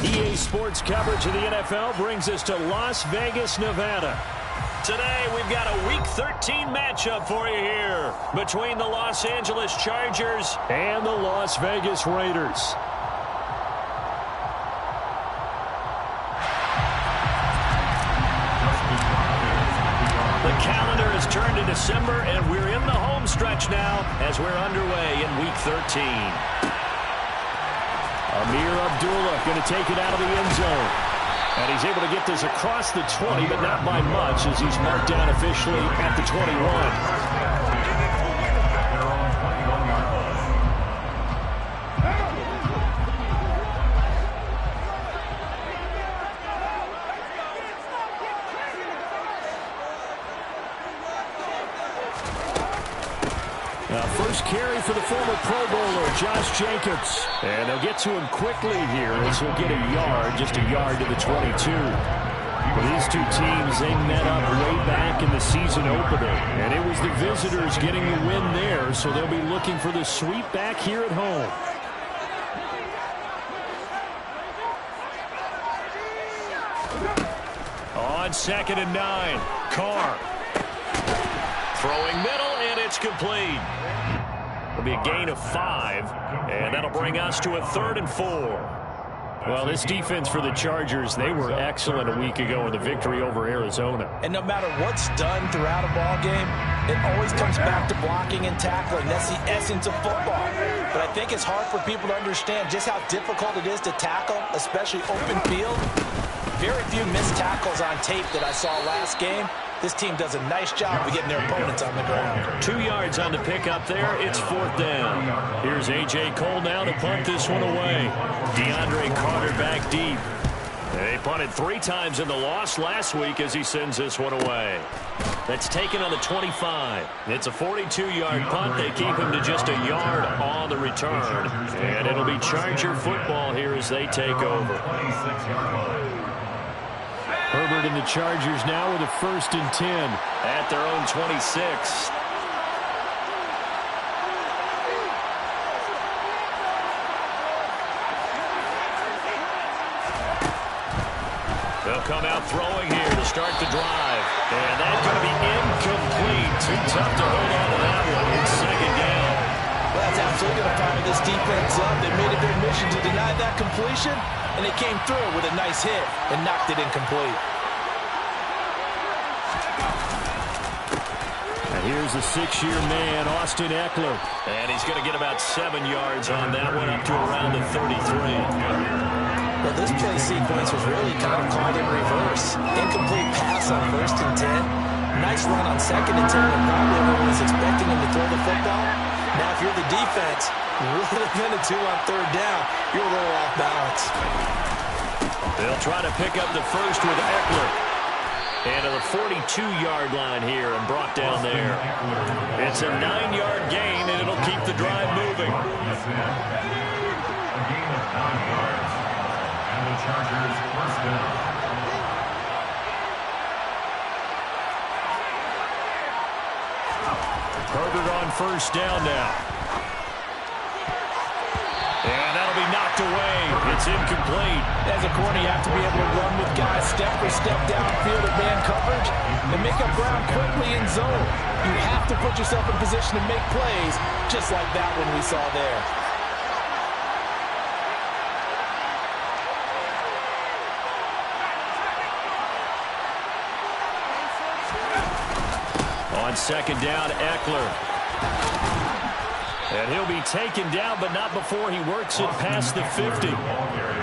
EA Sports coverage of the NFL brings us to Las Vegas, Nevada. Today, we've got a Week 13 matchup for you here between the Los Angeles Chargers and the Las Vegas Raiders. The calendar has turned to December, and we're in the home stretch now as we're underway in Week 13. Amir Abdullah going to take it out of the end zone. And he's able to get this across the 20, but not by much as he's marked down officially at the 21. First carry for the former Pro Bowler, Josh Jacobs. And they'll get to him quickly here as he'll get a yard, just a yard to the 22. Well, these two teams, they met up way back in the season opener. And it was the visitors getting the win there, so they'll be looking for the sweep back here at home. On 2nd and 9, Carr. Throwing middle, and it's complete. It'll be a gain of 5, and that'll bring us to a 3rd and 4. Well, this defense for the Chargers, they were excellent a week ago in the victory over Arizona. And no matter what's done throughout a ball game, it always comes back to blocking and tackling. That's the essence of football. But I think it's hard for people to understand just how difficult it is to tackle, especially open field. Very few missed tackles on tape that I saw last game. This team does a nice job of getting their opponents on the ground. 2 yards on the pickup there. It's 4th down. Here's A.J. Cole now to punt this one away. DeAndre Carter back deep. They punted 3 times in the loss last week as he sends this one away. That's taken on the 25. It's a 42-yard punt. They keep him to just a yard on the return. And it'll be Charger football here as they take over. Herbert and the Chargers now with a 1st and 10 at their own 26. They'll come out throwing here to start the drive. And that's going to be incomplete. Too tough to hold on to that one. It's 2nd down. Well, that's absolutely going to fire this defense up. They made it their mission to deny that completion, and they came through with a nice hit and knocked it incomplete. And here's the 6-year man, Austin Eckler. And he's going to get about 7 yards on that one, up to around the 33. Well, this play sequence was really kind of called in reverse. Incomplete pass on 1st and 10. Nice run on 2nd and 10 when probably everyone was expecting him to throw the football. Now, if you're the defense, really a 2 on 3rd down, you're a little off balance. They'll try to pick up the first with Eckler. And to the 42-yard line here and brought down there. It's a 9-yard gain, and it'll keep the drive moving. A gain of 9 yards. And the Chargers first down. Herbert on 1st down now. And that'll be knocked away. It's incomplete. As a corner, you have to be able to run with guys step for step downfield at man coverage and make up ground quickly in zone. You have to put yourself in position to make plays, just like that one we saw there. On 2nd down, Eckler. And he'll be taken down, but not before he works it past the 50.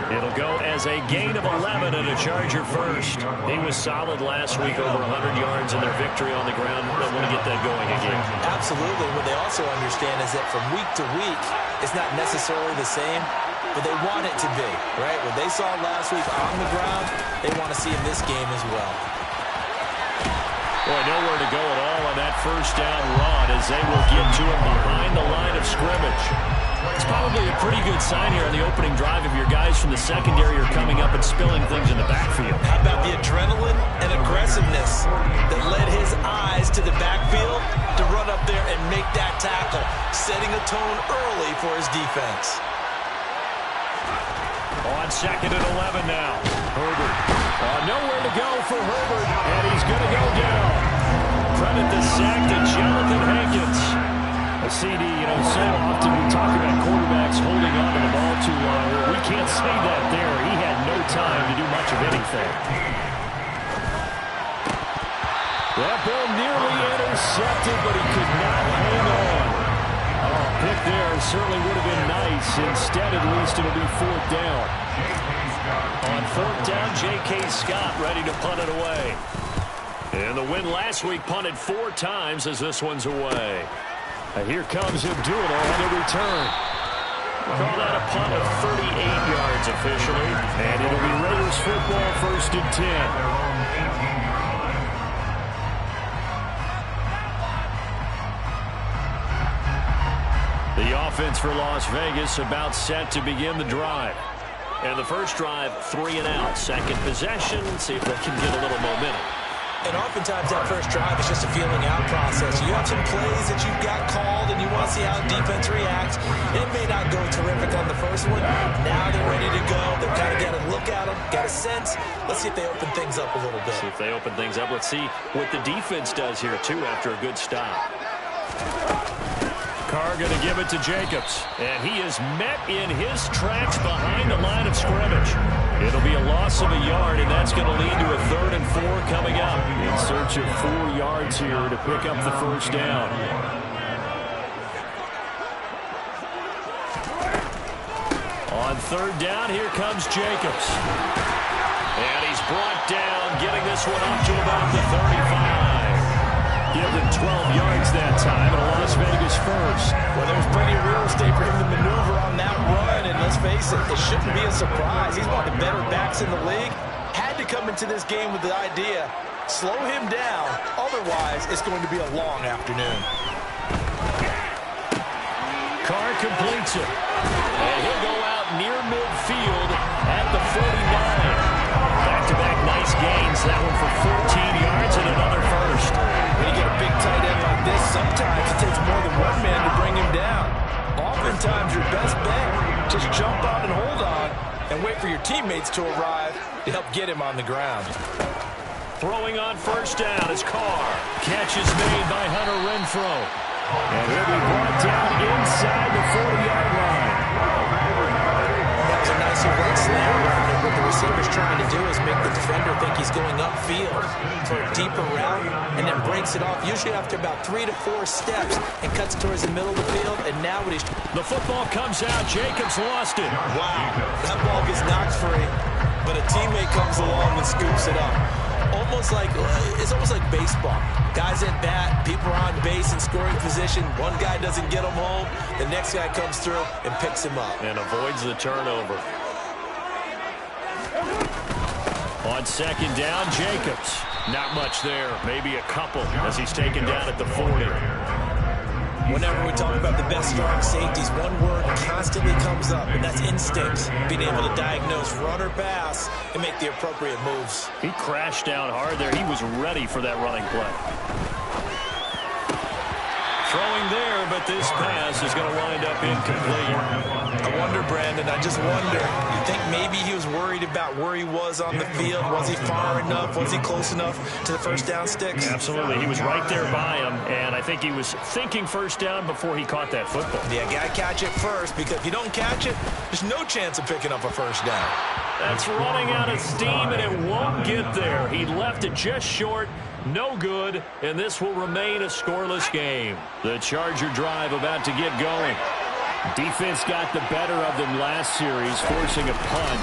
It'll go as a gain of 11 and a Charger first. He was solid last week, over 100 yards in their victory on the ground. They want to get that going again. Absolutely. What they also understand is that from week to week, it's not necessarily the same, but they want it to be, right? What they saw last week on the ground, they want to see in this game as well. Boy, nowhere to go at all on that 1st down run as they will get to him behind the line of scrimmage. It's probably a pretty good sign here on the opening drive if your guys from the secondary are coming up and spilling things in the backfield. How about the adrenaline and aggressiveness that led his eyes to the backfield to run up there and make that tackle, setting a tone early for his defense. On 2nd and 11 now. Herbert. Nowhere to go for Herbert, and he's going to go down. Credit the sack to Jonathan Hankins. A CD, so often we talk about quarterbacks holding on to the ball too long. We can't say that there. He had no time to do much of anything. That ball nearly intercepted, but he could not hang on. Pick there certainly would have been nice. Instead, at least, it'll be 4th down. On 4th down, J.K. Scott ready to punt it away. And the win last week punted 4 times as this one's away. And here comes Abdullah on the return. Call that a punt of 38 yards officially. And it'll be Raiders football, 1st and 10. The offense for Las Vegas about set to begin the drive. And the first drive, 3 and out. Second possession, see if they can get a little momentum. And oftentimes that first drive is just a feeling out process. You have some plays that you've got called and you want to see how defense reacts. It may not go terrific on the first one. Now they're ready to go. They've kind of got to look at them, get a sense. Let's see if they open things up a little bit. See if they open things up. Let's see what the defense does here, too, after a good stop. Carr going to give it to Jacobs. And he is met in his tracks behind the line of scrimmage. It'll be a loss of a yard, and that's going to lead to a 3rd and 4 coming up. In search of 4 yards here to pick up the first down. On 3rd down, here comes Jacobs. And he's brought down, getting this one up to about the 35. Give them 12 yards that time, and a Las Vegas first. Well, there's plenty of real estate for him to maneuver on that run, and let's face it, it shouldn't be a surprise. He's one of the better backs in the league. Had to come into this game with the idea, slow him down, otherwise it's going to be a long afternoon. Carr completes it, and he'll go out near midfield at the 49. Back-to-back nice gains, that one for 14 yards and another first. When you get a big tight end like this, sometimes it takes more than one man to bring him down. Oftentimes, your best bet, just jump out and hold on and wait for your teammates to arrive to help get him on the ground. Throwing on first down is Carr. Catch is made by Hunter Renfrow. And he'll be brought down inside the 40-yard line. That was a nice run slam. What the receiver's trying to do is make the defender think he's going upfield for a deeper route and then breaks it off, usually after about 3 to 4 steps, and cuts towards the middle of the field. And now what he's... The football comes out. Jacobs lost it. Wow. That ball gets knocked free, but a teammate comes along and scoops it up. It's almost like baseball. Guys at bat, people are on base in scoring position. One guy doesn't get him home. The next guy comes through and picks him up. And avoids the turnover. On 2nd down, Jacobs. Not much there. Maybe a couple as he's taken down at the 40. Whenever we talk about the best strong safeties, one word constantly comes up, and that's instincts. Being able to diagnose run or pass and make the appropriate moves. He crashed down hard there. He was ready for that running play. Throwing there, but this pass is going to wind up incomplete. I wonder, Brandon, I just wonder. You think maybe he was worried about where he was on the field? Was he far enough? Was he close enough to the first down sticks? Absolutely. He was right there by him, and I think he was thinking first down before he caught that football. Yeah, got to catch it first, because if you don't catch it, there's no chance of picking up a first down. That's running out of steam, and it won't get there. He left it just short. No good, and this will remain a scoreless game. The Charger drive about to get going. Defense got the better of them last series, forcing a punt.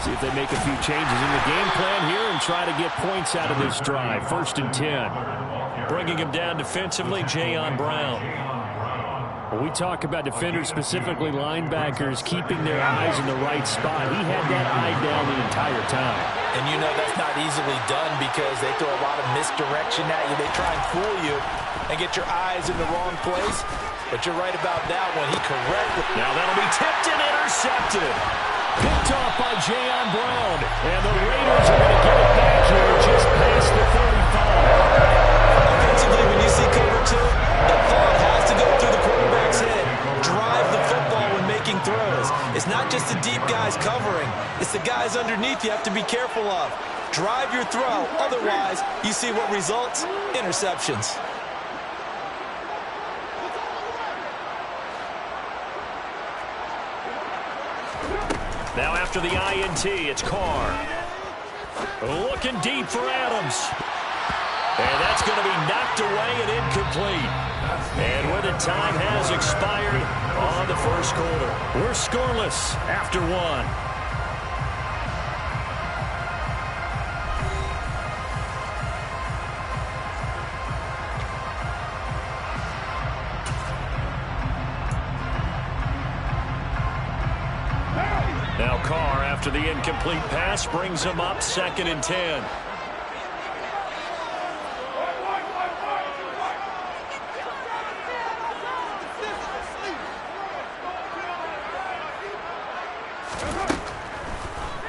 See if they make a few changes in the game plan here and try to get points out of this drive. 1st and 10. Bringing him down defensively, Jayon Brown. When we talk about defenders, specifically linebackers, keeping their eyes in the right spot, he had that eye down the entire time. And you know that's not easily done because they throw a lot of misdirection at you. They try and fool you and get your eyes in the wrong place. But you're right about that one. He corrected. Now that'll be tipped and intercepted. Picked off by Jayon Brown. And the Raiders are going to get it back here just past the 35. Offensively, when you see cover 2, the thought has to go through the quarterback's head. Drive the football when making game throws. It's not just the deep guys covering. It's the guys underneath you have to be careful of. Drive your throw. Otherwise, you see what results? Interceptions. Now after the INT, it's Carr. Looking deep for Adams. And that's going to be knocked away and incomplete. And with it, time has expired on the first quarter. We're scoreless after one. Now Carr, after the incomplete pass, brings him up 2nd and 10.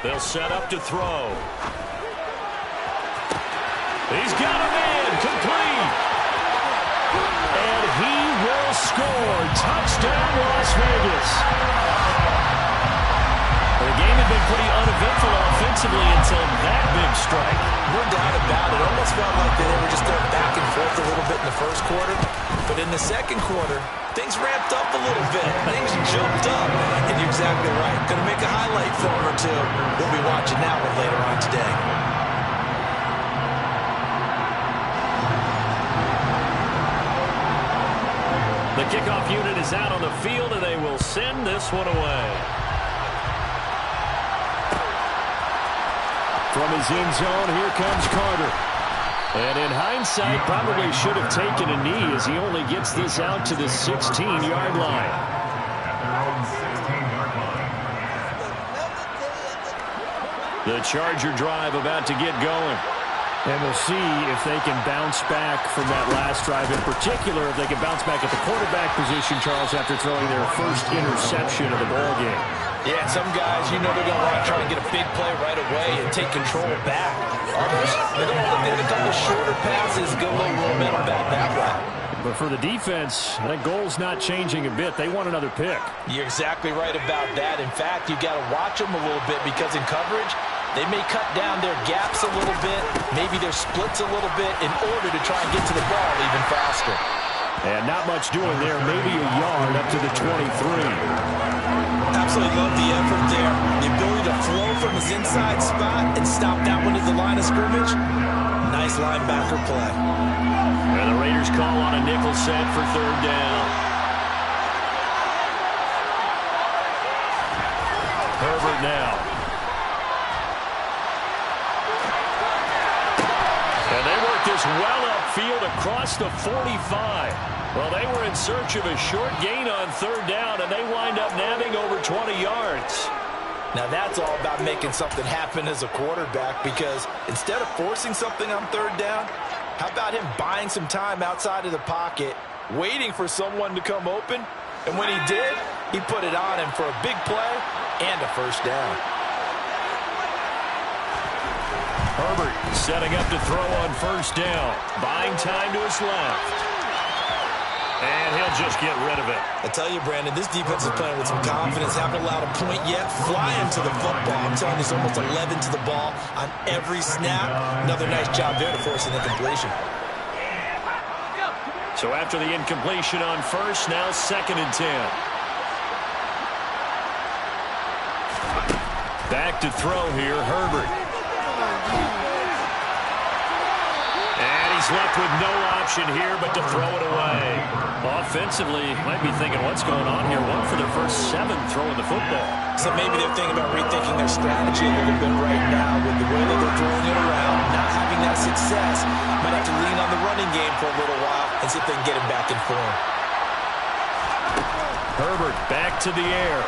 They'll set up to throw. He's got him in, complete. And he will score. Touchdown, Las Vegas. The game had been pretty uneventful offensively until that big strike. No doubt about it. Almost felt like they were just going back and forth a little bit in the first quarter. But in the second quarter, things ramped up a little bit. Things jumped up. And you're exactly right. Going to make a highlight film or two. We'll be watching that one later on today. The kickoff unit is out on the field, and they will send this one away. From his end zone, here comes Carter. And in hindsight, probably should have taken a knee as he only gets this out to the 16-yard line. The Charger drive about to get going. And we'll see if they can bounce back from that last drive. In particular, if they can bounce back at the quarterback position, Charles, after throwing their first interception of the ballgame. Yeah, some guys, you know they're going to want to try and get a big play right away and take control back. Others, they're going to look at a couple shorter passes, get a little momentum back that way. But for the defense, that goal's not changing a bit. They want another pick. You're exactly right about that. In fact, you got to watch them a little bit because in coverage, they may cut down their gaps a little bit, maybe their splits a little bit in order to try and get to the ball even faster. And not much doing there, maybe a yard up to the 23. Absolutely love the effort there. The ability to flow from his inside spot and stop that one at the line of scrimmage. Nice linebacker play. And the Raiders call on a nickel set for 3rd down. Herbert now. And they work this well upfield across the 45. Well, they were in search of a short gain on 3rd down, and they wind up nabbing over 20 yards. Now, that's all about making something happen as a quarterback, because instead of forcing something on 3rd down, how about him buying some time outside of the pocket, waiting for someone to come open, and when he did, he put it on him for a big play and a 1st down. Herbert setting up to throw on 1st down, buying time to his left. And he'll just get rid of it. I tell you, Brandon, this defense is playing with some confidence. Haven't allowed a point yet. Flying to the football. I'm telling you, it's almost 11 to the ball on every snap. Another nice job there to force an incompletion. So after the incompletion on 1st, now 2nd and 10. Back to throw here, Herbert. He's left with no option here but to throw it away. Offensively, might be thinking, what's going on here? 1 for their first 7 throwing the football. So maybe they're thinking about rethinking their strategy a little bit right now with the way that they're throwing it around, not having that success. Might have to lean on the running game for a little while and see if they can get him back in form. Herbert back to the air.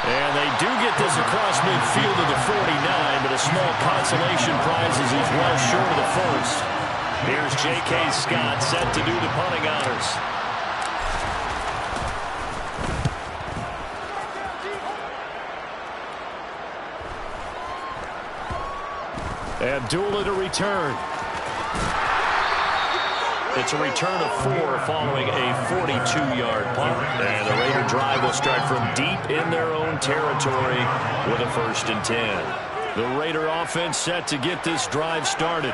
And they do get this across midfield to the 49, but a small consolation prize as he's well short of the first. Here's J.K. Scott set to do the punting honors. Abdullah to return. It's a return of 4 following a 42-yard punt. And the Raider drive will start from deep in their own territory with a 1st and 10. The Raider offense set to get this drive started.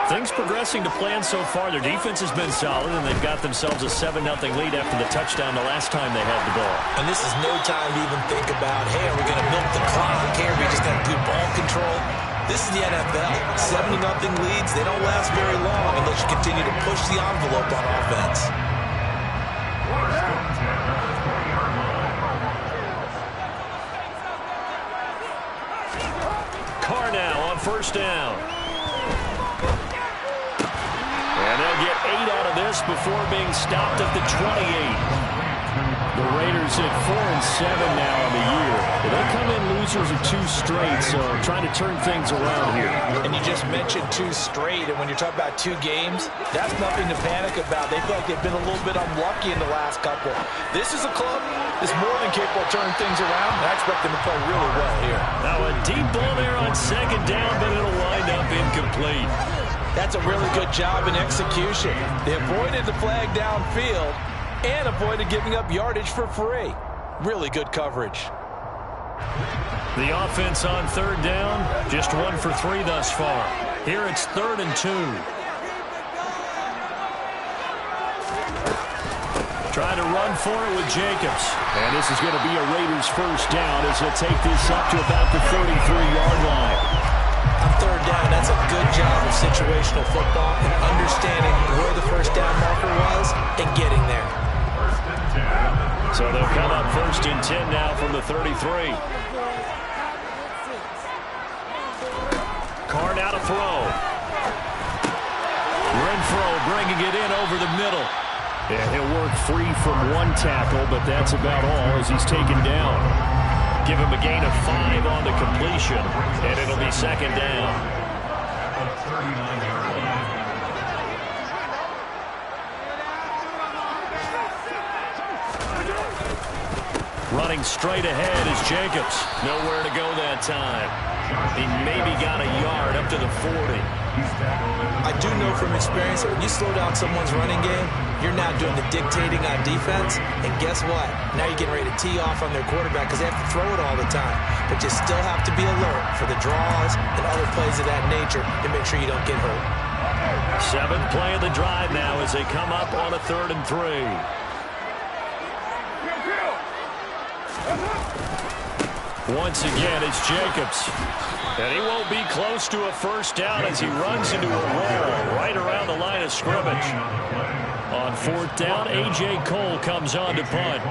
Things progressing to plan so far. Their defense has been solid, and they've got themselves a 7-0 lead after the touchdown the last time they had the ball. And this is no time to even think about, hey, are we going to milk the clock? Hey, we just have good ball control? This is the NFL. 7-0 leads, they don't last very long unless you continue to push the envelope on offense. Carr now on 1st down. And they'll get 8 out of this before being stopped at the 28. The Raiders at 4-7 now on the year. They come in losers of 2 straight, so trying to turn things around here. And you just mentioned 2 straight, and when you're talking about 2 games, that's nothing to panic about. They feel like they've been a little bit unlucky in the last couple. This is a club that's more than capable of turning things around, and I expect them to play really well here. Now a deep ball there on 2nd down, but it'll wind up incomplete. That's a really good job in execution. They avoided the flag downfield and avoided giving up yardage for free. Really good coverage. The offense on 3rd down, just 1 for 3 thus far. Here it's 3rd and 2. Trying to run for it with Jacobs. And this is going to be a Raiders 1st down as they'll take this up to about the 33-yard line. On 3rd down, that's a good job of situational football and understanding where the 1st down marker was and getting there. So they'll come up 1st and 10 now from the 33. Carr now to throw. Renfro bringing it in over the middle. And he'll work free from 1 tackle, but that's about all as he's taken down. Give him a gain of 5 on the completion, and it'll be 2nd down. Running straight ahead is Jacobs. Nowhere to go that time. He maybe got a yard up to the 40. I do know from experience that when you slow down someone's running game, you're now doing the dictating on defense. And guess what? Now you're getting ready to tee off on their quarterback because they have to throw it all the time. But you still have to be alert for the draws and other plays of that nature to make sure you don't get hurt. 7th play of the drive now as they come up on a 3rd and 3. Once again, it's Jacobs. And he won't be close to a 1st down as he runs into a roll right around the line of scrimmage. On 4th down, A.J. Cole comes on to punt.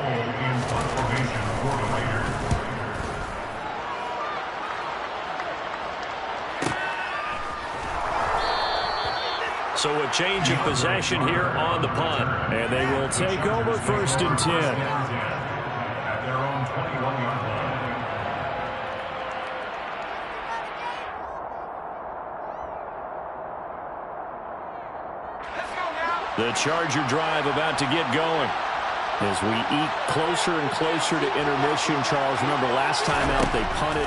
So a change of possession here on the punt. And they will take over 1st and 10. The Charger drive about to get going. As we eat closer and closer to intermission, Charles, remember last time out they punted.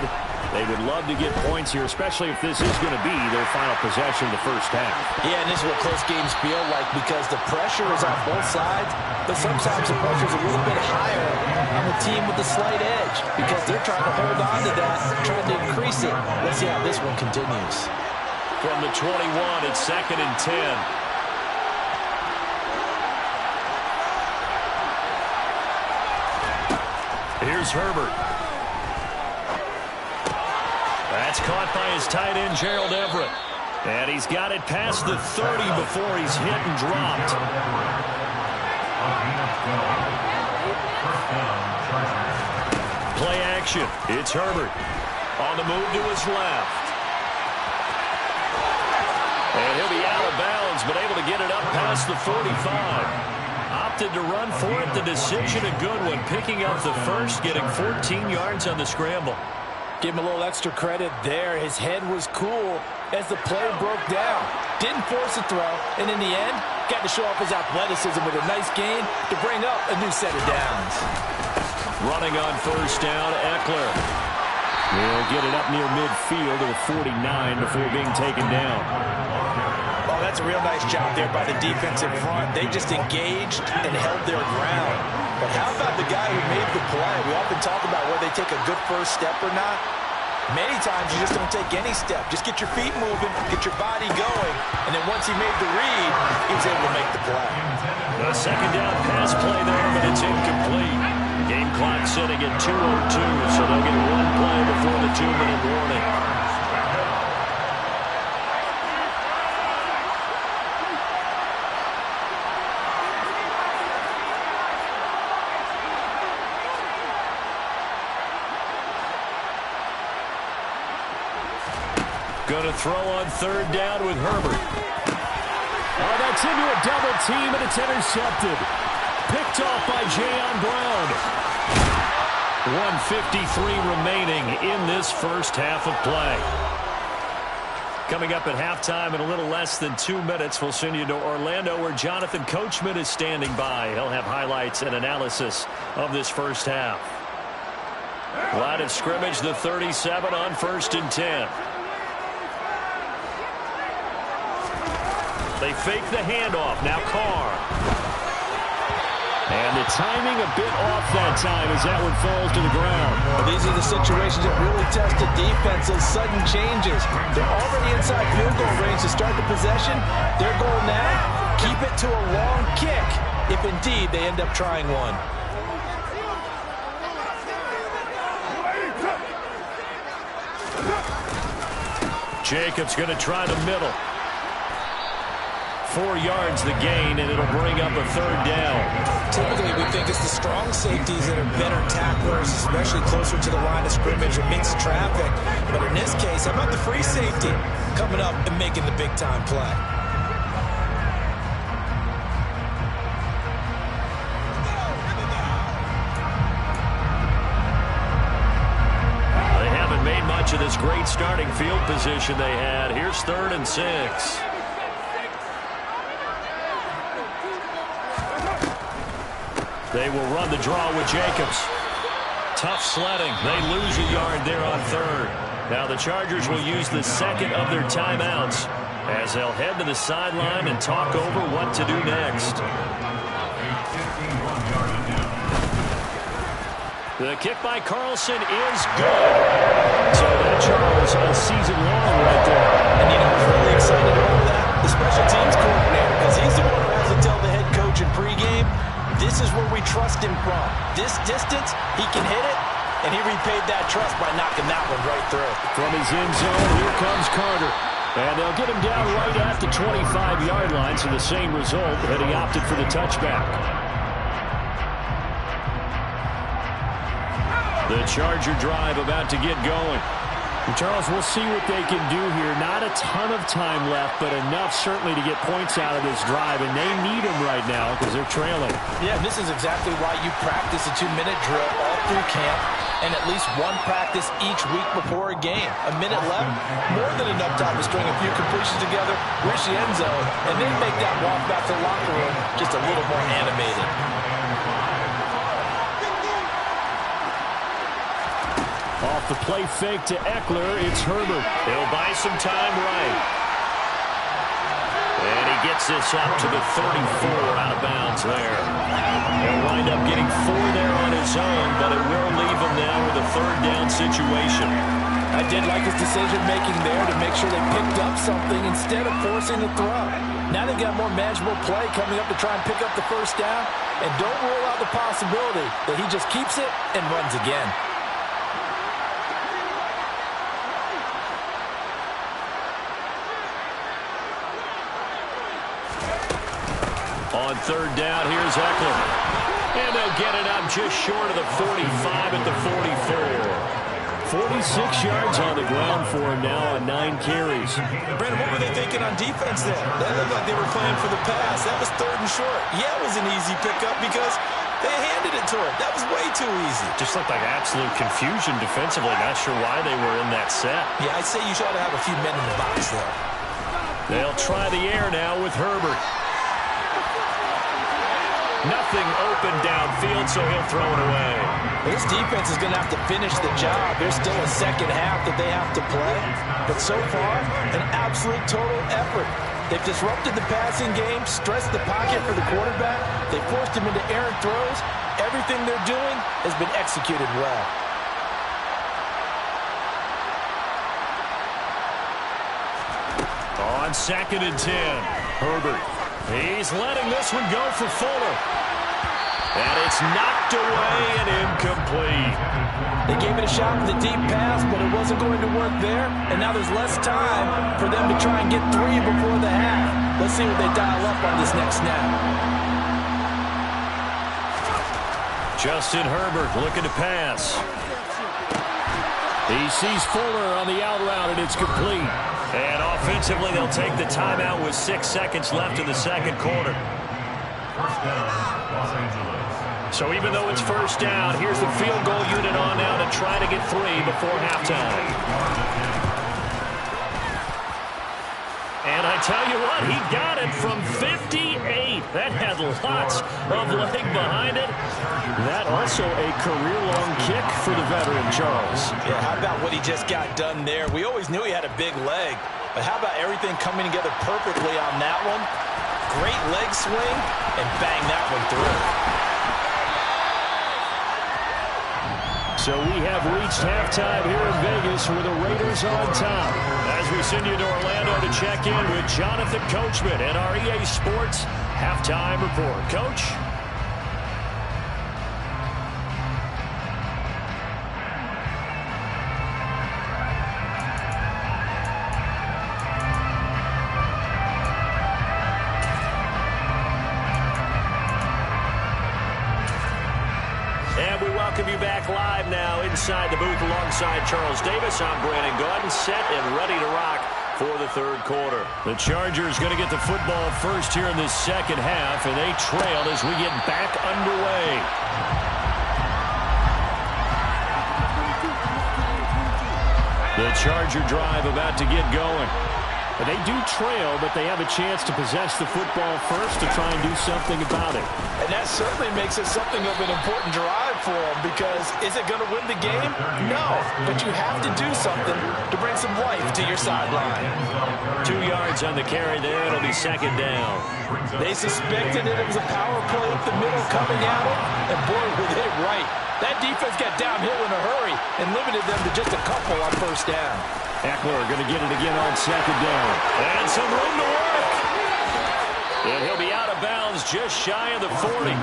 They would love to get points here, especially if this is going to be their final possession of the 1st half. Yeah, and this is what close games feel like because the pressure is on both sides, but sometimes the pressure is a little bit higher on the team with the slight edge because they're trying to hold on to that, trying to increase it. Let's see how this one continues. From the 21, it's 2nd and 10. Here's Herbert. That's caught by his tight end, Gerald Everett. And he's got it past the 30 before he's hit and dropped. Play action. It's Herbert. On the move to his left. And he'll be out of bounds, but able to get it up past the 45. Opted to run for it. The decision a good one. Picking up the 1st, getting 14 yards on the scramble. Give him a little extra credit there. His head was cool as the play broke down. Didn't force a throw, and in the end, got to show off his athleticism with a nice gain to bring up a new set of downs. Running on 1st down, Eckler. Will get it up near midfield to the 49 before being taken down. Oh, that's a real nice job there by the defensive front. They just engaged and held their ground. But how about the guy who made the play? We often talk about whether they take a good first step or not. Many times you just don't take any step. Just get your feet moving, get your body going, and then once he made the read, he was able to make the play. A second down pass play there, but it's incomplete. Game clock sitting at 2:02, so they'll get one play before the 2-minute warning. Going to throw on third down with Herbert. Oh, that's into a double team, and it's intercepted. Picked off by Jayon Brown. 1:53 remaining in this first half of play. Coming up at halftime in a little less than 2 minutes, we'll send you to Orlando where Jonathan Coachman is standing by. He'll have highlights and analysis of this first half. Line of scrimmage, the 37 on 1st and 10. They fake the handoff. Now Carr. And the timing a bit off that time as that one falls to the ground. Well, these are the situations that really test the defense, those sudden changes. They're already inside field goal range to start the possession. Their goal now, keep it to a long kick, if indeed they end up trying one. Jacobs going to try the middle. 4 yards the gain, and it'll bring up a third down. Typically, we think it's the strong safeties that are better tacklers, especially closer to the line of scrimmage or mixed traffic. But in this case, how about the free safety coming up and making the big-time play? They haven't made much of this great starting field position they had. Here's 3rd and 6. They will run the draw with Jacobs. Tough sledding. They lose a yard there on 3rd. Now the Chargers will use the second of their timeouts as they'll head to the sideline and talk over what to do next. The kick by Carlson is good. So that, Charles, a season long right there. And you know what's really excited about that? The special teams coordinator, because he's the one who has to tell the head coach in pregame, this is where we trust him from. This distance, he can hit it, and he repaid that trust by knocking that one right through. From his end zone, here comes Carter. And they'll get him down right at the 25-yard line, so the same result, but he opted for the touchback. The Charger drive about to get going. And Charles, we'll see what they can do here. Not a ton of time left, but enough certainly to get points out of this drive, and they need them right now because they're trailing. Yeah, this is exactly why you practice a 2-minute drill all through camp and at least one practice each week before a game. A minute left, more than enough time to string a few completions together, reach the end zone, and then make that walk back to the locker room just a little more animated. Off the play fake to Eckler, it's Herbert. He'll buy some time right. And he gets this up to the 34 out of bounds there. He'll wind up getting 4 there on his own, but it will leave him now with a 3rd down situation. I did like his decision-making there to make sure they picked up something instead of forcing the throw. Now they've got more manageable play coming up to try and pick up the 1st down, and don't rule out the possibility that he just keeps it and runs again. On 3rd down, here's Eckler. And they'll get it up just short of the 45 at the 44. 46 yards on the ground for him now on 9 carries. Brandon, what were they thinking on defense there? That looked like they were playing for the pass. That was 3rd and short. Yeah, it was an easy pickup because they handed it to him. That was way too easy. Just looked like absolute confusion defensively. Not sure why they were in that set. Yeah, I'd say you ought to have a few men in the box there. They'll try the air now with Herbert. Nothing open downfield, so he'll throw it away. Well, this defense is going to have to finish the job. There's still a second half that they have to play. But so far, an absolute total effort. They've disrupted the passing game, stressed the pocket for the quarterback. They forced him into errant throws. Everything they're doing has been executed well. On 2nd and 10, Herbert. He's letting this one go for Fuller. And it's knocked away and incomplete. They gave it a shot with a deep pass, but it wasn't going to work there. And now there's less time for them to try and get 3 before the half. Let's see what they dial up on this next snap. Justin Herbert looking to pass. He sees Fuller on the out route, and it's complete. And offensively, they'll take the timeout with 6 seconds left in the second quarter. So even though it's first down, here's the field goal unit on now to try to get 3 before halftime. And I tell you what, he got it from 58. That had lots of leg behind it. That also a career-long kick for the veteran, Charles. Yeah, how about what he just got done there? We always knew he had a big leg, but how about everything coming together perfectly on that one? Great leg swing, and bang that one through. So we have reached halftime here in Vegas with the Raiders on top. As we send you to Orlando to check in with Jonathan Coachman and our EA Sports Halftime Report. Coach? Welcome you back live now inside the booth alongside Charles Davis. I'm Brandon Gordon, set and ready to rock for the third quarter. The Chargers going to get the football first here in this second half, and they trail as we get back underway. The Charger drive about to get going. They do trail, but they have a chance to possess the football first to try and do something about it. And that certainly makes it something of an important drive for them, because is it going to win the game? No, but you have to do something to bring some life to your sideline. 2 yards on the carry there. It'll be second down. They suspected that it was a power play up the middle coming at them, and boy, were they right. That defense got downhill in a hurry and limited them to just a couple on first down. Eckler going to get it again on second down. And some room to work. And he'll be out of bounds just shy of the 40.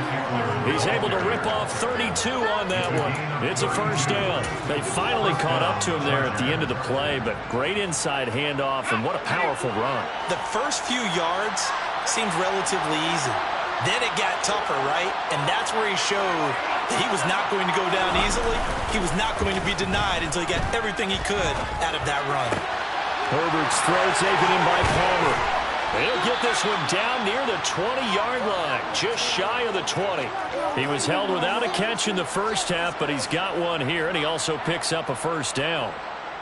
He's able to rip off 32 on that one. It's a first down. They finally caught up to him there at the end of the play, but great inside handoff, and what a powerful run. The first few yards seemed relatively easy. Then it got tougher, right? And that's where he showed that he was not going to go down easily. He was not going to be denied until he got everything he could out of that run. Herbert's throw taken in by Palmer. He'll get this one down near the 20-yard line, just shy of the 20. He was held without a catch in the first half, but he's got one here, and he also picks up a first down.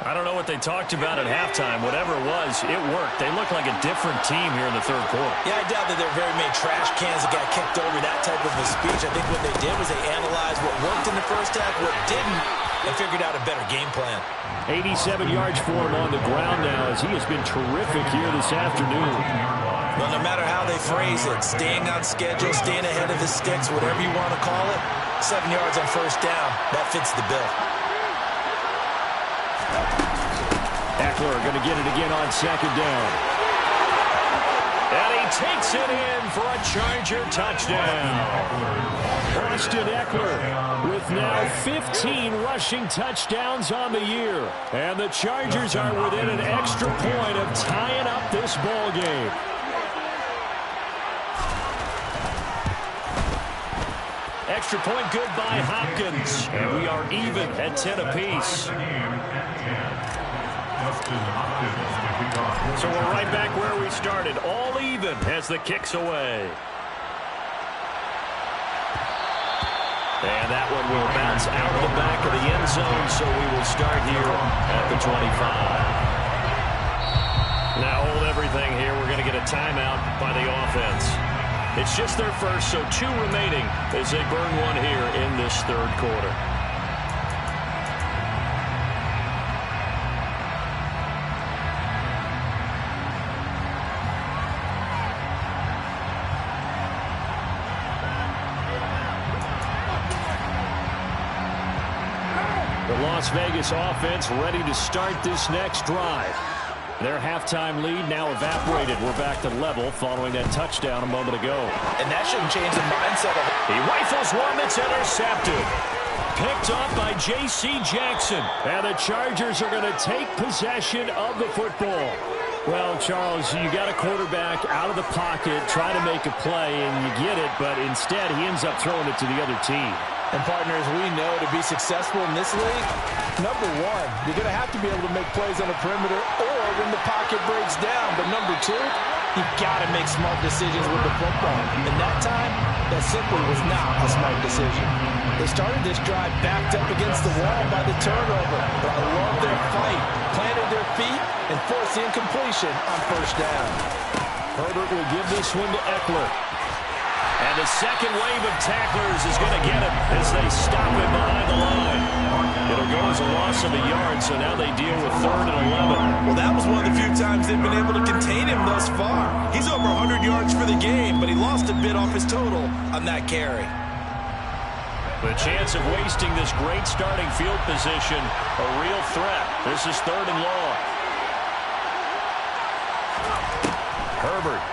I don't know what they talked about at halftime. Whatever it was, it worked. They look like a different team here in the third quarter. Yeah, I doubt that there are very many trash cans that got kicked over, that type of a speech. I think what they did was they analyzed what worked in the first half, what didn't, and figured out a better game plan. 87 yards for him on the ground now, as he has been terrific here this afternoon. Well, no matter how they phrase it, staying on schedule, staying ahead of the sticks, whatever you want to call it, 7 yards on first down, that fits the bill. Eckler going to get it again on second down. And he takes it in for a Charger touchdown. Austin Eckler with now 15 rushing touchdowns on the year. And the Chargers are within an extra point of tying up this ball game. Extra point good by Hopkins. And we are even at 10 apiece. So we're right back where we started, all even as the kick's away. And that one will bounce out of the back of the end zone, so we will start here at the 25. Now hold everything here. We're going to get a timeout by the offense. It's just their first, so 2 remaining as they burn one here in this third quarter. The Las Vegas offense ready to start this next drive. Their halftime lead now evaporated. We're back to level following that touchdown a moment ago. And that shouldn't change the mindset of it. He rifles one that's intercepted. Picked off by J.C. Jackson. And the Chargers are going to take possession of the football. Well, Charles, you got a quarterback out of the pocket, try to make a play, and you get it, but instead he ends up throwing it to the other team. And partners, we know to be successful in this league, number one, you're going to have to be able to make plays on the perimeter or when the pocket breaks down. But number two, you've got to make smart decisions with the football. And that time, that simply was not a smart decision. They started this drive backed up against the wall by the turnover. But I love their fight, planted their feet, and forced the incompletion on first down. Herbert will give this one to Eckler. And the second wave of tacklers is going to get him as they stop him behind the line. It'll go as a loss of a yard, so now they deal with 3rd and 11. Well, that was one of the few times they've been able to contain him thus far. He's over 100 yards for the game, but he lost a bit off his total on that carry. The chance of wasting this great starting field position, a real threat. This is 3rd and long. Herbert.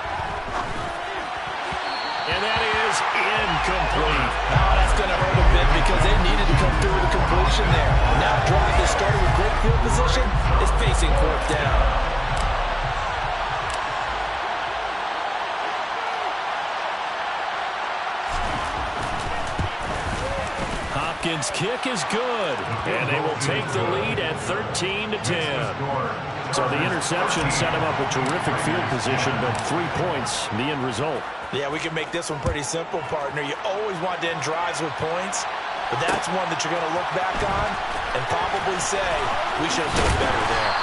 And that is incomplete. Oh, that's going to hurt a bit because they needed to come through with a completion there. Now a drive that started with great field position is facing 4th down. Hopkins' kick is good, and they will take the lead at 13-10. So the interception set him up a terrific field position, but 3 points, the end result. Yeah, we can make this one pretty simple, partner. You always want to end drives with points, but that's one that you're going to look back on and probably say, we should have done better there.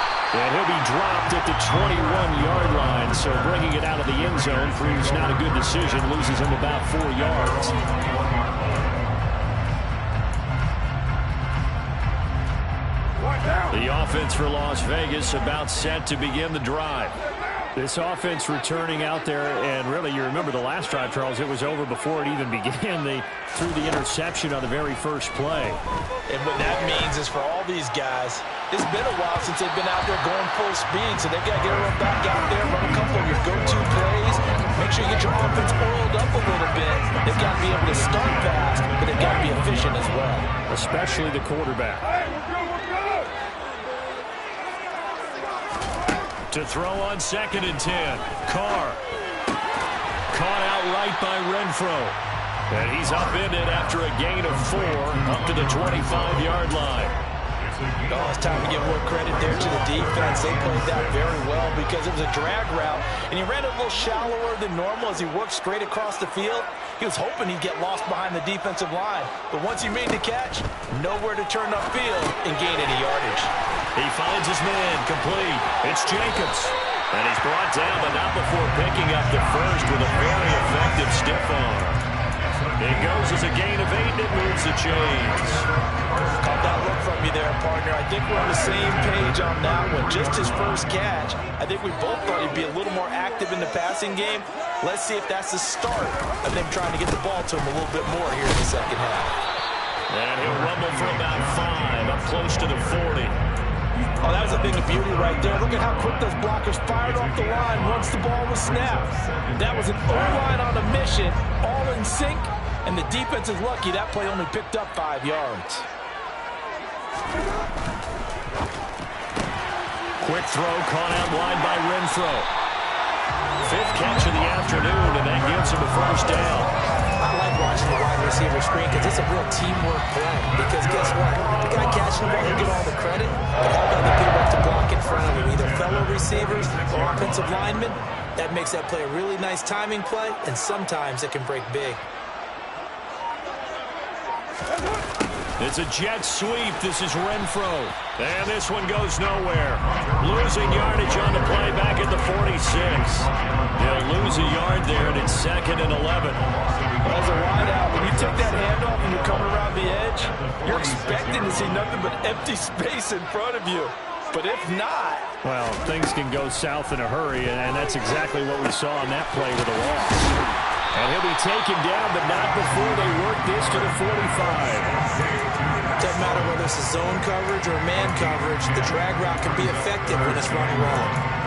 And he'll be dropped at the 21-yard line, so bringing it out of the end zone proves not a good decision, loses him about 4 yards. The offense for Las Vegas about set to begin the drive. This offense returning out there, and really, you remember the last drive, Charles, it was over before it even began. They threw the interception on the very first play. And what that means is for all these guys, it's been a while since they've been out there going full speed, so they've got to get everyone back out there, run a couple of your go-to plays, make sure you get your offense oiled up a little bit. They've got to be able to start fast, but they've got to be efficient as well. Especially the quarterback. To throw on 2nd and 10. Carr. Caught out right by Renfro. And he's upended after a gain of 4 up to the 25-yard line. Oh, it's time to give more credit there to the defense. They played that very well because it was a drag route, and he ran a little shallower than normal as he worked straight across the field. He was hoping he'd get lost behind the defensive line, but once he made the catch, nowhere to turn upfield and gain any yardage. He finds his man, complete. It's Jacobs. And he's brought down, but not before picking up the first with a very effective stiff arm. It goes as a gain of 8, and it moves the chains. Caught that look from you there, partner. I think we're on the same page on that one. Just his first catch. I think we both thought he'd be a little more active in the passing game. Let's see if that's the start of them trying to get the ball to him a little bit more here in the second half. And he'll rumble for about 5, up close to the 40. Oh, that was a thing of beauty right there. Look at how quick those blockers fired off the line once the ball was snapped. That was an O-line on a mission, all in sync, and the defense is lucky that play only picked up 5 yards. Quick throw caught out wide by Renfro. 5th catch of the afternoon, and that gives him a first down. I like watching the wide receiver screen because it's a real teamwork play. Because guess what? The guy catching the ball will get all the credit, but how about the people to block in front of him, either fellow receivers or offensive linemen? That makes that play a really nice timing play, and sometimes it can break big. It's a jet sweep. This is Renfro. And this one goes nowhere. Losing yardage on the play back at the 46. They'll lose a yard there, and it's 2nd and 11. As a wideout, when you take that handoff and you're coming around the edge, you're expecting to see nothing but empty space in front of you. But if not... Well, things can go south in a hurry, and that's exactly what we saw on that play with a loss. And he'll be taken down, but not before they work this to the 45. Doesn't matter whether it's a zone coverage or man coverage, the drag route can be effective when it's run wrong.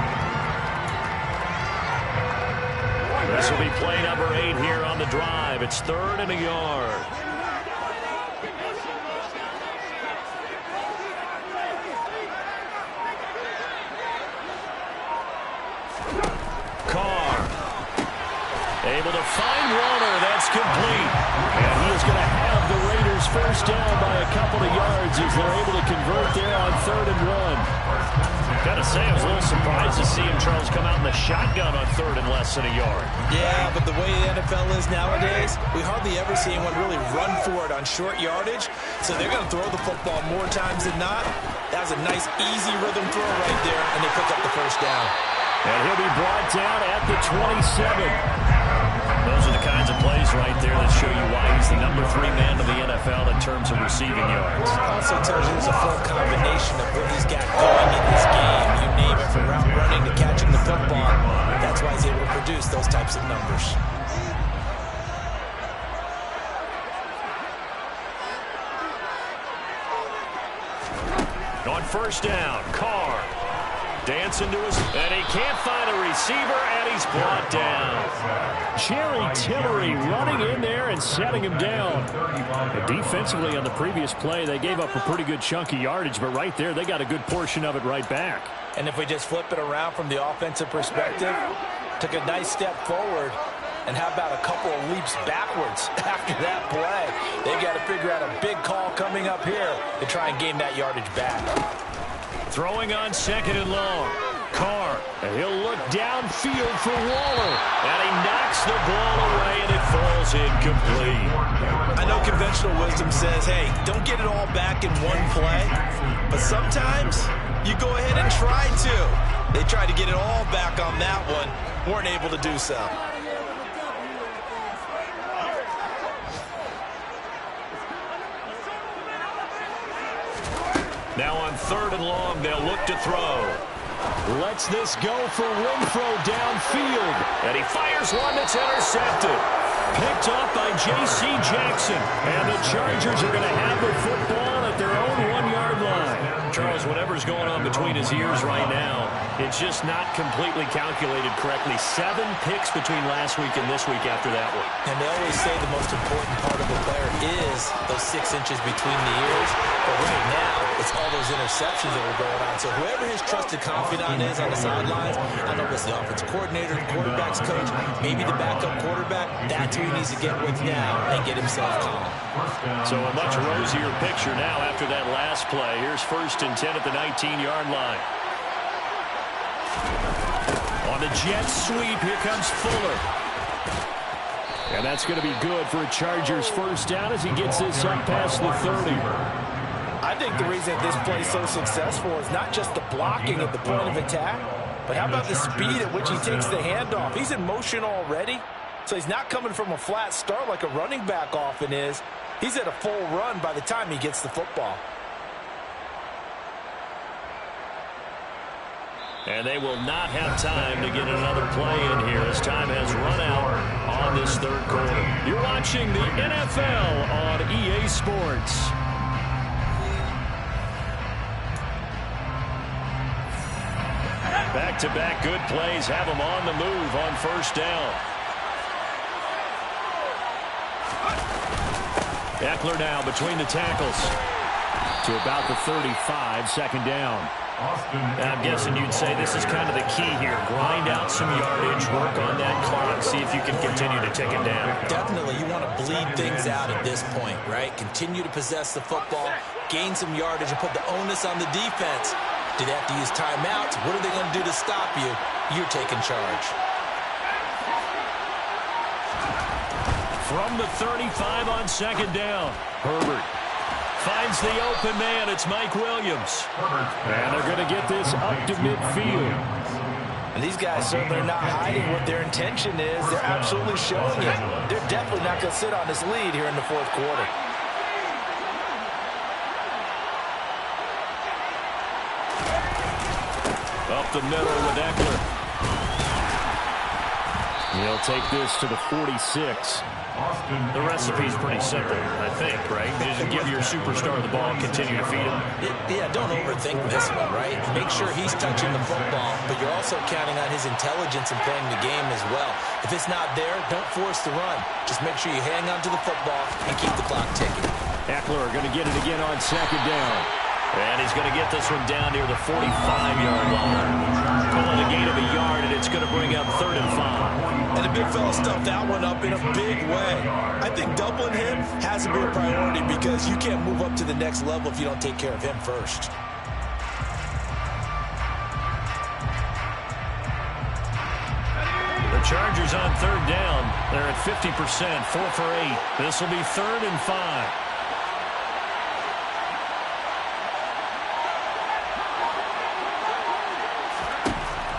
This will be play number 8 here on the drive. It's 3rd and a yard. Carr. Able to find Warner. That's complete. And he is going to have the Raiders first down by a couple of yards as they're able to convert there on 3rd and 1. Got to say, I was a little surprised to see him, Charles, come out in the shotgun on 3rd and less than a yard. Yeah, but the way the NFL is nowadays, we hardly ever see anyone really run for it on short yardage. So they're going to throw the football more times than not. That was a nice, easy rhythm throw right there, and they pick up the first down. And he'll be brought down at the 27. Those are the kinds of plays right there that show you why he's the number 3 man of the NFL in terms of receiving yards. Also tells you there's a full combination of what he's got going in this game. You name it, from route running to catching the football. That's why he's able to produce those types of numbers. On first down, Carr dancing to his, and he can't find a receiver, and he's brought down. Jerry Tillery running in there and setting him down. And defensively on the previous play, they gave up a pretty good chunk of yardage, but right there, they got a good portion of it right back. And if we just flip it around from the offensive perspective, took a nice step forward, and how about a couple of leaps backwards after that play? They've got to figure out a big call coming up here to try and gain that yardage back. Throwing on 2nd and long. Carr. And he'll look downfield for Waller. And he knocks the ball away, and it falls incomplete. I know conventional wisdom says, hey, don't get it all back in one play. But sometimes you go ahead and try to. They tried to get it all back on that one. Weren't able to do so. Now on 3rd and long, they'll look to throw. Lets this go for Renfro downfield. And he fires one that's intercepted. Picked off by J.C. Jackson. And the Chargers are going to have the football at their own 1-yard line. Charles, whatever's going on between his ears right now, it's just not completely calculated correctly. 7 picks between last week and this week after that one. And they always say the most important part of a player is those 6 inches between the ears. But right now, it's all those interceptions that are going on. So whoever his trusted confidant is on the sidelines, I know it's the offensive coordinator, the quarterback's coach, maybe the backup quarterback, that's who he needs to get with now and get himself calm. So a much rosier picture now after that last play. Here's 1st and 10 at the 19-yard line. On the jet sweep, here comes Fuller. And that's going to be good for a Chargers first down as he gets this up past the 30. I think the reason this play is so successful is not just the blocking at the point of attack, but how about the speed at which he takes the handoff? He's in motion already, so he's not coming from a flat start like a running back often is. He's at a full run by the time he gets the football. And they will not have time to get another play in here as time has run out on this 3rd quarter. You're watching the NFL on EA Sports. Back-to-back good plays have them on the move on first down. Eckler now between the tackles to about the 35, 2nd down. And I'm guessing you'd say this is kind of the key here. Grind out some yardage, work on that clock, see if you can continue to tick it down. Definitely, you want to bleed things out at this point, right? Continue to possess the football, gain some yardage, and put the onus on the defense. Do they have to use timeouts? What are they going to do to stop you? You're taking charge. From the 35 on 2nd down, Herbert finds the open man. It's Mike Williams. And they're going to get this up to midfield. And these guys certainly are not hiding what their intention is. They're absolutely showing it. They're definitely not going to sit on this lead here in the 4th quarter. Up the middle with Eckler. He'll take this to the 46. The recipe's pretty simple, I think, right? You just give your superstar the ball and continue to feed him. Yeah, don't overthink this one, right? Make sure he's touching the football, but you're also counting on his intelligence in playing the game as well. If it's not there, don't force the run. Just make sure you hang on to the football and keep the clock ticking. Eckler going to get it again on second down. And he's going to get this one down near the 45-yard line. Pulling a gain of a yard, and it's going to bring up 3rd and 5. And the big fella stuffed that one up in a big way. I think doubling him has to be a priority because you can't move up to the next level if you don't take care of him first. The Chargers on 3rd down. They're at 50%, 4 for 8. This will be 3rd and 5.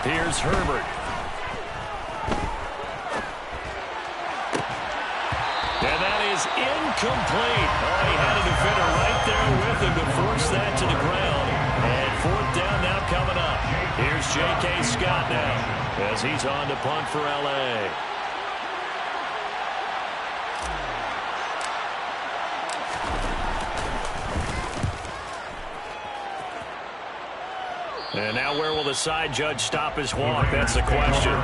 Here's Herbert. And that is incomplete. Oh, he had a defender right there with him to force that to the ground. And 4th down now coming up. Here's J.K. Scott now as he's on to punt for L.A. And now where will the side judge stop his walk? That's the question.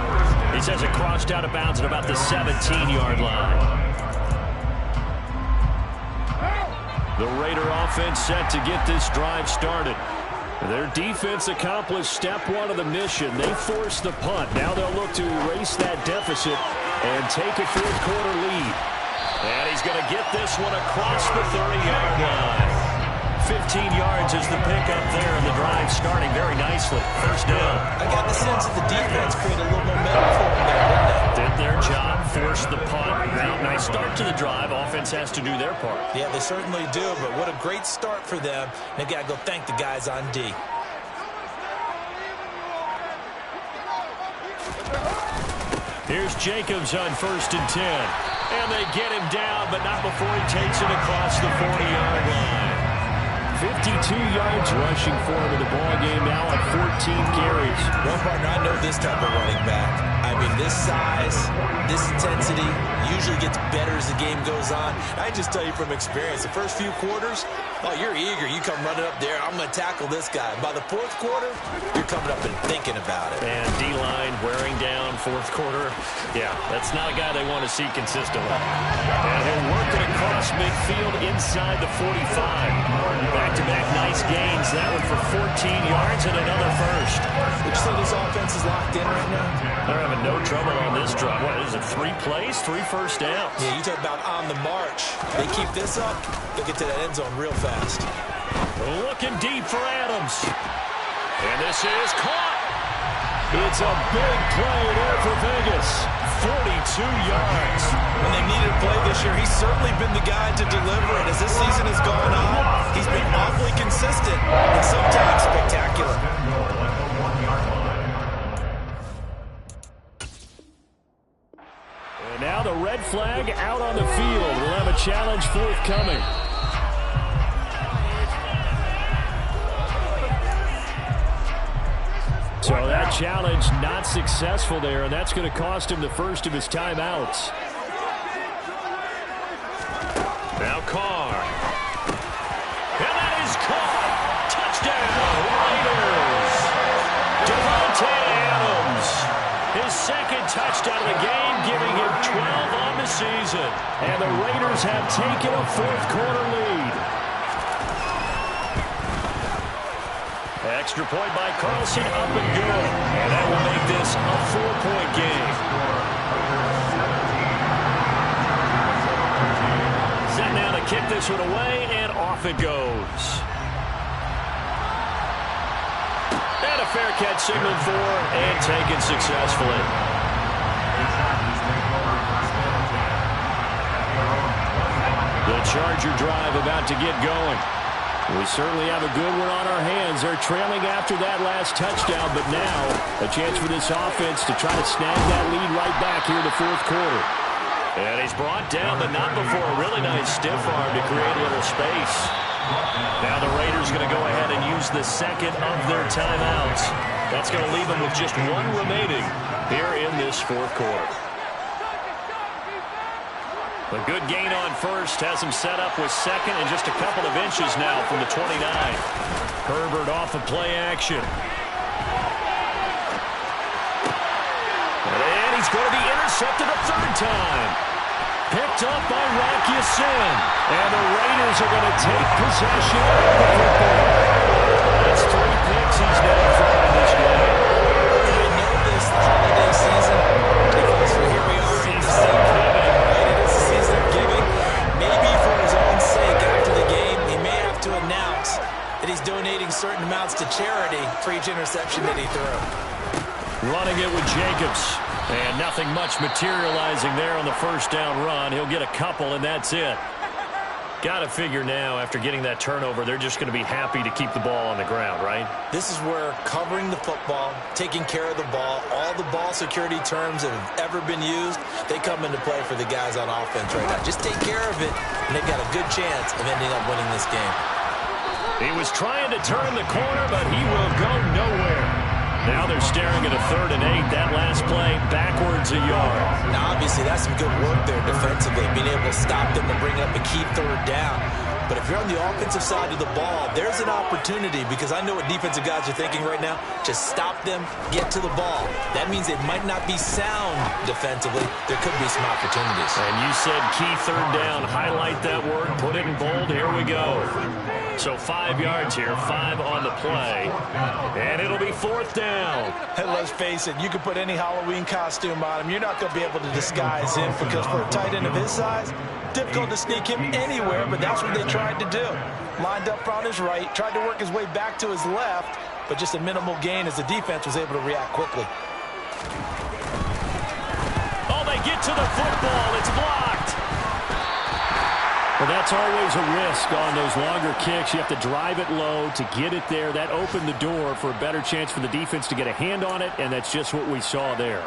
He says it crossed out of bounds at about the 17-yard line. The Raider offense set to get this drive started. Their defense accomplished step 1 of the mission. They forced the punt. Now they'll look to erase that deficit and take a 4th quarter lead. And he's going to get this one across the 30-yard line. 15 yards is the pickup there, and the drive starting very nicely. 1st down. I got the sense that the defense created a little momentum for them there, didn't they? Did their job, forced the punt. Now, nice start to the drive. Offense has to do their part. Yeah, they certainly do, but what a great start for them. They've got to go thank the guys on D. Here's Jacobs on 1st and 10. And they get him down, but not before he takes it across the 40-yard line. 52 yards rushing for him in the ballgame now on 14 carries. Well, partner, I know this type of running back. I mean, this size, this intensity usually gets better as the game goes on. I just tell you from experience, the first few quarters, oh, you're eager. You come running up there, I'm going to tackle this guy. By the 4th quarter, you're coming up and thinking about it. And D-line wearing down 4th quarter. Yeah, that's not a guy they want to see consistently. And he'll work it across midfield inside the 45. Back-to-back nice gains. That one for 14 yards and another 1st. Would you say this offense is locked in right now? They're having no trouble on this drive. What is it, 3 plays, 3 first downs? Yeah, you talk about on the march. They keep this up, they'll get to that end zone real fast. Looking deep for Adams. And this is caught. It's a big play there for Vegas. 42 yards. When they needed a play this year, he's certainly been the guy to deliver it. As this season has gone on, he's been awfully consistent and sometimes spectacular. And now the red flag out on the field. We'll have a challenge forthcoming. So that challenge not successful there, and that's going to cost him the first of his timeouts. Now Carr. And that is caught. Touchdown, Raiders. Devontae Adams. His 2nd touchdown of the game, giving him 12 on the season. And the Raiders have taken a 4th quarter lead. Extra point by Carlson, up and good. And that will make this a 4-point game. Set now to kick this one away, and off it goes. And a fair catch signaled for and taken successfully. The Charger drive about to get going. We certainly have a good one on our hands. They're trailing after that last touchdown, but now a chance for this offense to try to snag that lead right back here in the 4th quarter. And he's brought down, but not before a really nice stiff arm to create a little space. Now the Raiders going to go ahead and use the 2nd of their timeouts. That's going to leave them with just 1 remaining here in this 4th quarter. A good gain on first has him set up with second and just a couple of inches now from the 29. Herbert off of play action. And he's going to be intercepted a third time. Picked up by Rocky Sin. And the Raiders are going to take possession of the football. That's 3 picks he's now thrown this game. I know this holiday season because here we are in December. That he's donating certain amounts to charity for each interception that he threw. Running it with Jacobs. And nothing much materializing there on the first down run. He'll get a couple, and that's it. Got to figure now, after getting that turnover, they're just going to be happy to keep the ball on the ground, right? This is where covering the football, taking care of the ball, all the ball security terms that have ever been used, they come into play for the guys on offense right now. Just take care of it, and they've got a good chance of ending up winning this game. He was trying to turn the corner, but he will go nowhere. Now they're staring at a 3rd and 8. That last play, backwards a yard. Now, obviously, that's some good work there defensively, being able to stop them and bring up a key 3rd down. But if you're on the offensive side of the ball, there's an opportunity, because I know what defensive guys are thinking right now. Just stop them, get to the ball. That means they might not be sound defensively. There could be some opportunities. And you said key 3rd down. Highlight that word. Put it in bold. Here we go. So 5 yards here, 5 on the play. And it'll be 4th down. And let's face it, you can put any Halloween costume on him. You're not going to be able to disguise him, because for a tight end of his size, difficult to sneak him anywhere, but that's what they tried to do. Lined up on his right, tried to work his way back to his left, but just a minimal gain as the defense was able to react quickly. Oh, they get to the football. It's blocked. Well, that's always a risk on those longer kicks. You have to drive it low to get it there. That opened the door for a better chance for the defense to get a hand on it, and that's just what we saw there.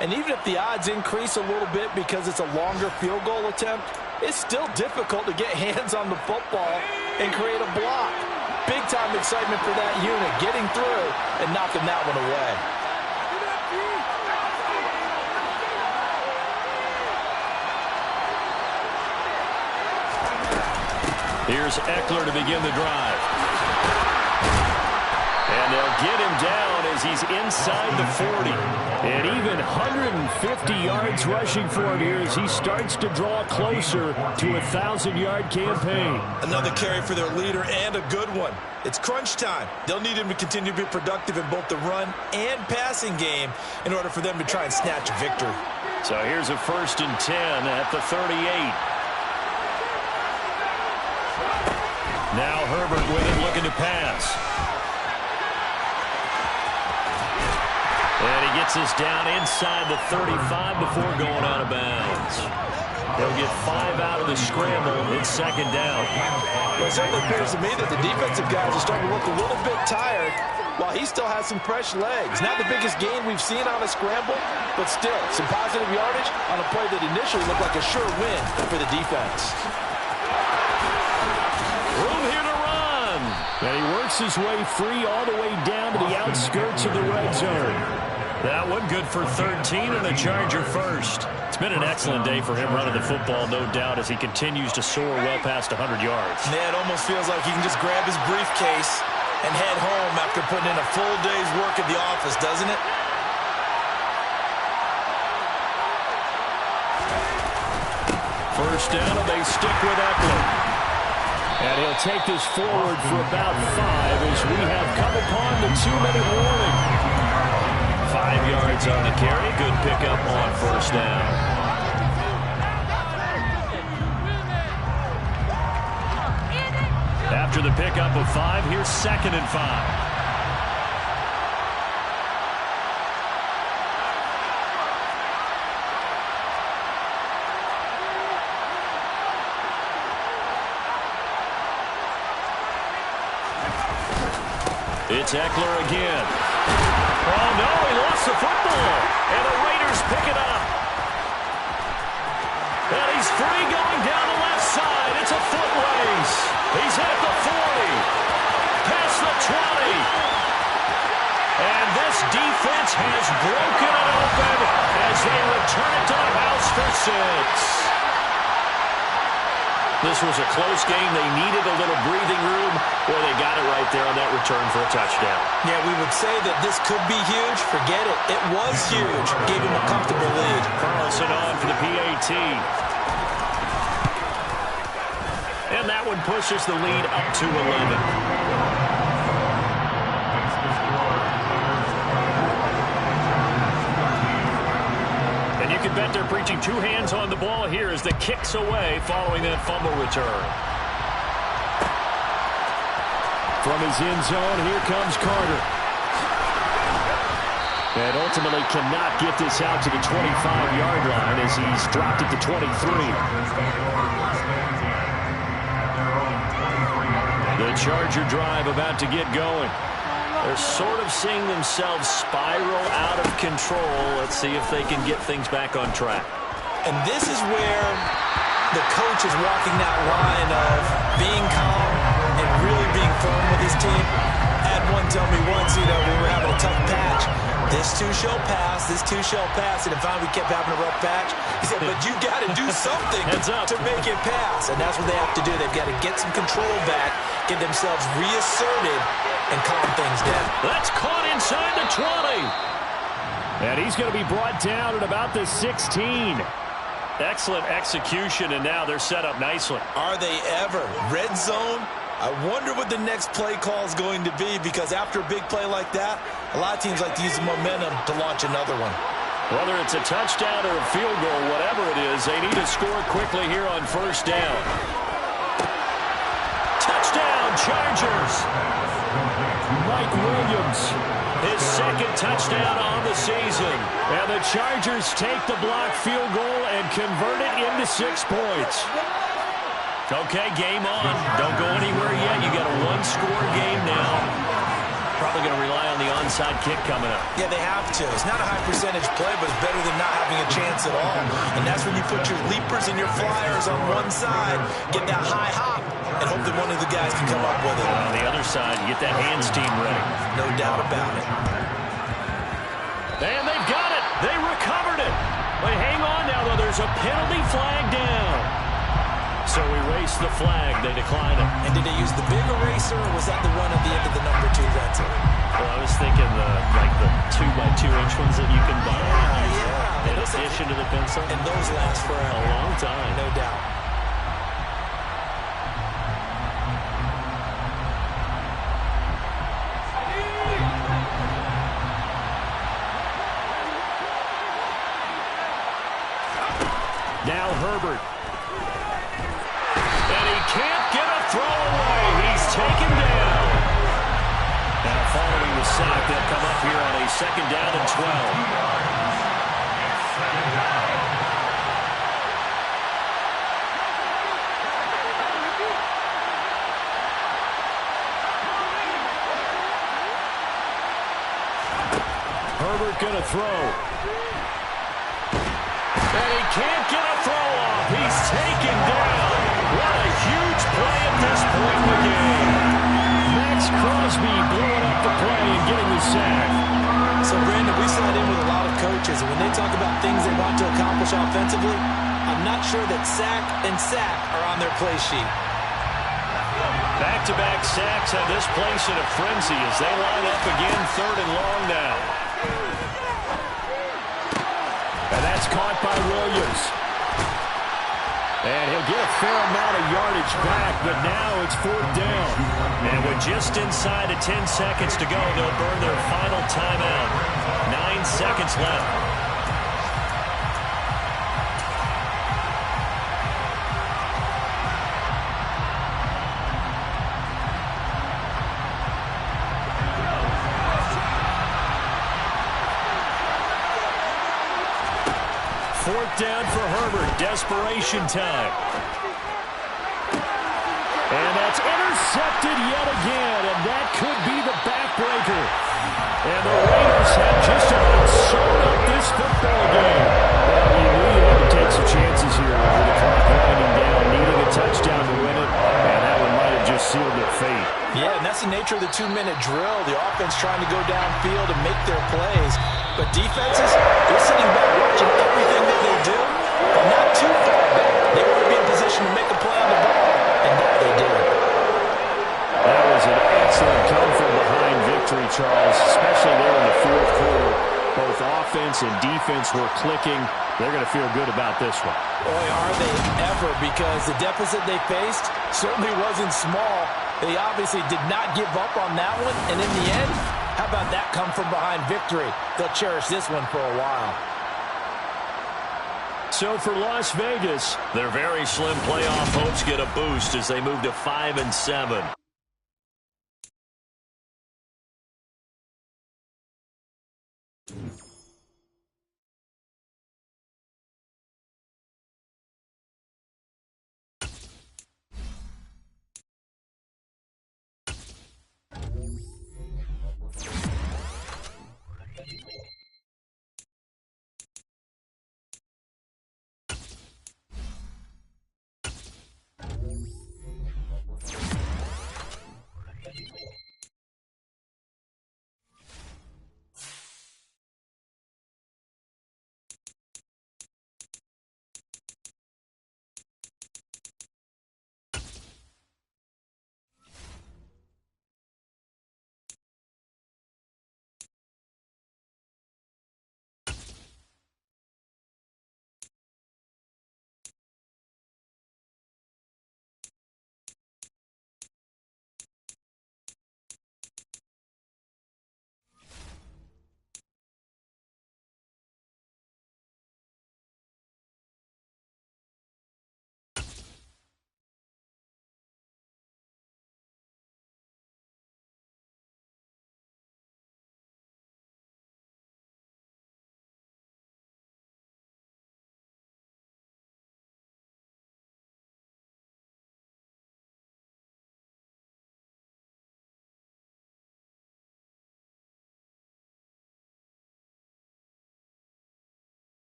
And even if the odds increase a little bit because it's a longer field goal attempt, it's still difficult to get hands on the football and create a block. Big-time excitement for that unit, getting through and knocking that one away. Here's Eckler to begin the drive. And they'll get him down as he's inside the 40. And even 150 yards rushing for him here as he starts to draw closer to a 1,000-yard campaign. Another carry for their leader, and a good one. It's crunch time. They'll need him to continue to be productive in both the run and passing game in order for them to try and snatch a victory. So here's a 1st and 10 at the 38. Now Herbert with it, looking to pass. And he gets us down inside the 35 before going out of bounds. They'll get 5 out of the scramble. It's 2nd down. Well, it certainly appears to me that the defensive guys are starting to look a little bit tired while he still has some fresh legs. Not the biggest gain we've seen on a scramble, but still some positive yardage on a play that initially looked like a sure win for the defense. Room here to run. And he works his way free all the way down to the outskirts of the red zone. That one good for 13 and a Charger first. It's been an excellent day for him running the football, no doubt, as he continues to soar well past 100 yards. Yeah, it almost feels like he can just grab his briefcase and head home after putting in a full day's work at the office, doesn't it? First down, and they stick with Eckler. And he'll take this forward for about 5 as we have come upon the 2-minute warning. 5 yards on the carry. Good pickup on first down. After the pickup of 5, here's 2nd and 5. It's Eckler again. Oh, no, he lost the football. And the Raiders pick it up. And he's free going down the left side. It's a foot race. He's at the 40. Past the 20. And this defense has broken it open as they return it to the house for 6. This was a close game. They needed a little breathing room. Boy, they got it right there on that return for a touchdown. Yeah, we would say that this could be huge. Forget it. It was huge. Gave him a comfortable lead. Carlson on for the PAT. And that one pushes the lead up to 11. And you can bet they're preaching two hands on the ball here as the kick's away following that fumble return. From his end zone, here comes Carter. And ultimately cannot get this out to the 25-yard line as he's dropped it to 23. The Charger drive about to get going. They're sort of seeing themselves spiral out of control. Let's see if they can get things back on track. And this is where the coach is walking that line of being calm and really being firm with his team. I had one tell me once, we were having a tough patch. This too shall pass, this too shall pass. And finally we kept having a rough patch. He said, but you got to do something to make it pass. And that's what they have to do. They've got to get some control back, get themselves reasserted, and calm things down. That's caught inside the 20. And he's going to be brought down at about the 16. Excellent execution, and now they're set up nicely. Are they ever? Red zone? I wonder what the next play call is going to be, because after a big play like that, a lot of teams like to use the momentum to launch another one. Whether it's a touchdown or a field goal, whatever it is, they need to score quickly here on first down. Touchdown, Chargers! Mike Williams, his second touchdown on the season. And the Chargers take the blocked field goal and convert it into 6 points. Okay, game on. Don't go anywhere yet. You got a one-score game now. Probably going to rely on the onside kick coming up. Yeah, they have to. It's not a high percentage play, but it's better than not having a chance at all. And that's when you put your leapers and your flyers on one side, get that high hop, and hope that one of the guys can come up with it. On the other side, you get that hands team ready. No doubt about it. And they've got it. They recovered it. But hang on now, though. There's a penalty flag down. So erase the flag. They decline it. And did they use the big eraser, or was that the one at the end of the number 2 rental? Well, I was thinking like the 2x2-inch ones that you can buy. Yeah. In addition to the pencil. And those last for a long time. No doubt. Now Herbert. And he can't get a throw away. He's taken down. Now following the sack, they'll come up here on a 2nd down and 12. Herbert going to throw. And he can't get a throw off. He's taken down. What a huge play at this point in the game. Max Crosby blowing up the play and getting the sack. So, Brandon, we sat in with a lot of coaches, and when they talk about things they want to accomplish offensively, I'm not sure that sack and sack are on their play sheet. Back-to-back sacks have this place in a frenzy as they line up again 3rd and long now. And that's caught by Williams. And he'll get a fair amount of yardage back, but now it's 4th down. And with just inside of 10 seconds to go, they'll burn their final timeout. 9 seconds left. Fourth down for Herbert. Desperation time. And that's intercepted yet again, and that could be the backbreaker. And the Raiders have just about sewn up this football game. You knew you had to take some chances here with the clock winding down, needing a touchdown to win it, and that one might have just sealed their fate. Yeah, and that's the nature of the 2-minute drill. The offense trying to go downfield and make their plays. But defenses, they're sitting back watching everything that they do, but not too far back. They want to be in position to make a play on the ball. victory, Charles, especially there in the fourth quarter. Both offense and defense were clicking. They're going to feel good about this one. Boy, are they ever, because the deficit they faced certainly wasn't small. They obviously did not give up on that one, and in the end, how about that come from behind victory? They'll cherish this one for a while. So for Las Vegas, their very slim playoff hopes get a boost as they move to 5-7.